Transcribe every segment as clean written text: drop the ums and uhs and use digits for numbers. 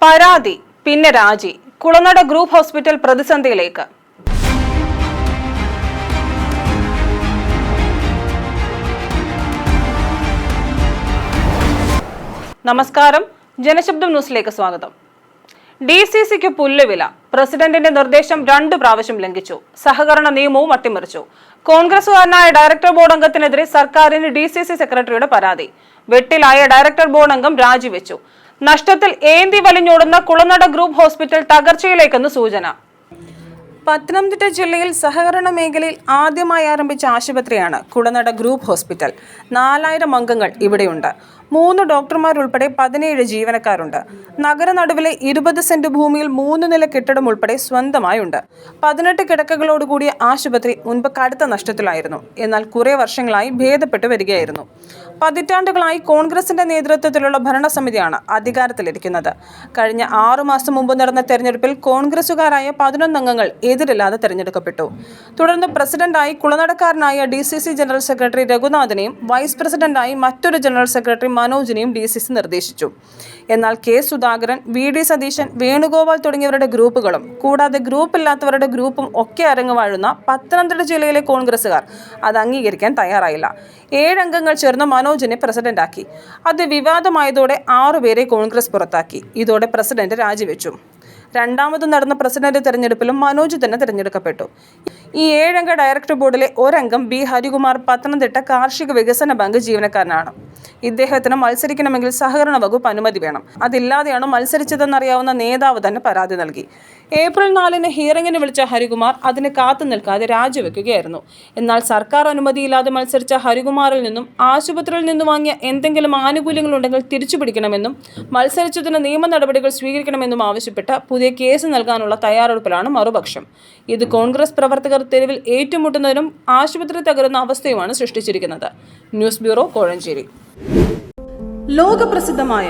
പരാതി പിന്നെ രാജി. കുളനട ഗ്രൂപ്പ് ഹോസ്പിറ്റൽ പ്രതിസന്ധിയിലേക്ക്. നമസ്കാരം, ജനശബ്ദം ന്യൂസിലേക്ക് സ്വാഗതം. DCCക്ക് പുല്ലുവില. പ്രസിഡന്റിന്റെ നിർദ്ദേശം 2 പ്രാവശ്യം ലംഘിച്ചു. സഹകരണ നിയമവും അട്ടിമറിച്ചു. കോൺഗ്രസുകാരനായ ഡയറക്ടർ ബോർഡ് അംഗത്തിനെതിരെ സർക്കാരിന് DCC സെക്രട്ടറിയുടെ പരാതി. വെട്ടിലായ ഡയറക്ടർ ബോർഡ് അംഗം രാജിവെച്ചു. നഷ്ടത്തിൽ ഏന്തി വലിഞ്ഞോടുന്ന കുളനട ഗ്രൂപ്പ് ഹോസ്പിറ്റൽ തകർച്ചയിലേക്കെന്ന് സൂചന. പത്തനംതിട്ട ജില്ലയിൽ സഹകരണ മേഖലയിൽ ആദ്യമായി ആരംഭിച്ച ആശുപത്രിയാണ് കുളനട ഗ്രൂപ്പ് ഹോസ്പിറ്റൽ. 4000 അംഗങ്ങൾ ഇവിടെയുണ്ട്. 3 ഡോക്ടർമാരുൾപ്പെടെ 17 ജീവനക്കാരുണ്ട്. നഗര നടുവിലെ 20 സെന്റ് ഭൂമിയിൽ 3 നില കെട്ടിടം ഉൾപ്പെടെ സ്വന്തമായുണ്ട്. 18 കിടക്കകളോടുകൂടിയ ആശുപത്രി മുൻപ് കടുത്ത നഷ്ടത്തിലായിരുന്നു. എന്നാൽ കുറെ വർഷങ്ങളായി ഭേദപ്പെട്ടു വരികയായിരുന്നു. പതിറ്റാണ്ടുകളായി കോൺഗ്രസിന്റെ നേതൃത്വത്തിലുള്ള ഭരണസമിതിയാണ് അധികാരത്തിലിരിക്കുന്നത്. കഴിഞ്ഞ 6 മാസം മുമ്പ് നടന്ന തെരഞ്ഞെടുപ്പിൽ കോൺഗ്രസുകാരായ 11 അംഗങ്ങൾ എതിരില്ലാതെ തെരഞ്ഞെടുക്കപ്പെട്ടു. തുടർന്ന് പ്രസിഡന്റായി കുളനടക്കാരനായ DCC ജനറൽ സെക്രട്ടറി രഘുനാഥിനെയും വൈസ് പ്രസിഡന്റായി മറ്റൊരു ജനറൽ സെക്രട്ടറി മനോജിനെയും DCC നിർദ്ദേശിച്ചു. എന്നാൽ K. സുധാകരൻ, VD സതീശൻ, വേണുഗോപാൽ തുടങ്ങിയവരുടെ ഗ്രൂപ്പുകളും കൂടാതെ ഗ്രൂപ്പില്ലാത്തവരുടെ ഗ്രൂപ്പും ഒക്കെ അരങ്ങുവാഴുന്ന പത്തനംതിട്ട ജില്ലയിലെ കോൺഗ്രസുകാർ അത് അംഗീകരിക്കാൻ തയ്യാറായില്ല. 7 അംഗങ്ങൾ ചേർന്ന് മനോജിനെ പ്രസിഡന്റാക്കി. അത് വിവാദമായതോടെ 6 പേരെ കോൺഗ്രസ് പുറത്താക്കി. ഇതോടെ പ്രസിഡന്റ് രാജിവെച്ചു. രണ്ടാമതും നടന്ന പ്രസിഡന്റ് തെരഞ്ഞെടുപ്പിലും മനോജ് തന്നെ തിരഞ്ഞെടുക്കപ്പെട്ടു. ഈ 7 അംഗ ഡയറക്ടർ ബോർഡിലെ ഒരംഗം B. ഹരികുമാർ പത്തനംതിട്ട കാർഷിക വികസന ബാങ്ക് ജീവനക്കാരനാണ്. ഇദ്ദേഹത്തിന് മത്സരിക്കണമെങ്കിൽ സഹകരണ വകുപ്പ് അനുമതി വേണം. അതില്ലാതെയാണ് മത്സരിച്ചതെന്നറിയാവുന്ന നേതാവ് തന്നെ പരാതി നൽകി. ഏപ്രിൽ 4 ഹിയറിംഗിന് വിളിച്ച ഹരികുമാർ അതിന് കാത്തു നിൽക്കാതെ രാജിവെക്കുകയായിരുന്നു. എന്നാൽ സർക്കാർ അനുമതിയില്ലാതെ മത്സരിച്ച ഹരികുമാറിൽ നിന്നും ആശുപത്രിയിൽ നിന്ന് വാങ്ങിയ എന്തെങ്കിലും ആനുകൂല്യങ്ങളുണ്ടെങ്കിൽ തിരിച്ചുപിടിക്കണമെന്നും മത്സരിച്ചതിന് നിയമ നടപടികൾ സ്വീകരിക്കണമെന്നും ആവശ്യപ്പെട്ട് പുതിയ കേസ് നൽകാനുള്ള തയ്യാറെടുപ്പിലാണ് മറുപക്ഷം. ഇത് കോൺഗ്രസ് പ്രവർത്തകർ തെരുവിൽ ഏറ്റുമുട്ടുന്നതിനും ആശുപത്രി തകരുന്ന അവസ്ഥയുമാണ് സൃഷ്ടിച്ചിരിക്കുന്നത്. News bureau, Kozhencherry. ലോകപ്രസിദ്ധമായ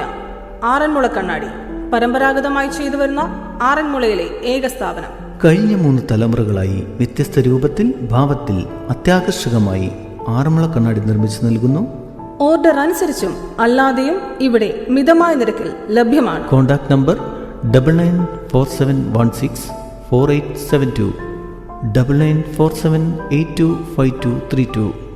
ആറന്മുള കണ്ണാടി പരമ്പരാഗതമായി ചെയ്തുവരുന്ന ആറന്മുളയിലെ ഏക സ്ഥാപനം. കഴിഞ്ഞ 3 തലമുറകളായി വ്യത്യസ്ത രൂപത്തിൽ, ഭാവത്തിൽ, അത്യാകർഷകമായി ആറന്മുള കണ്ണാടി നിർമ്മിച്ചു നൽകുന്നു. ഓർഡർ അനുസരിച്ചും അല്ലാതെയും ഇവിടെ മിതമായ നിരക്കിൽ ലഭ്യമാണ്. Contact number 9947164872 9947825232.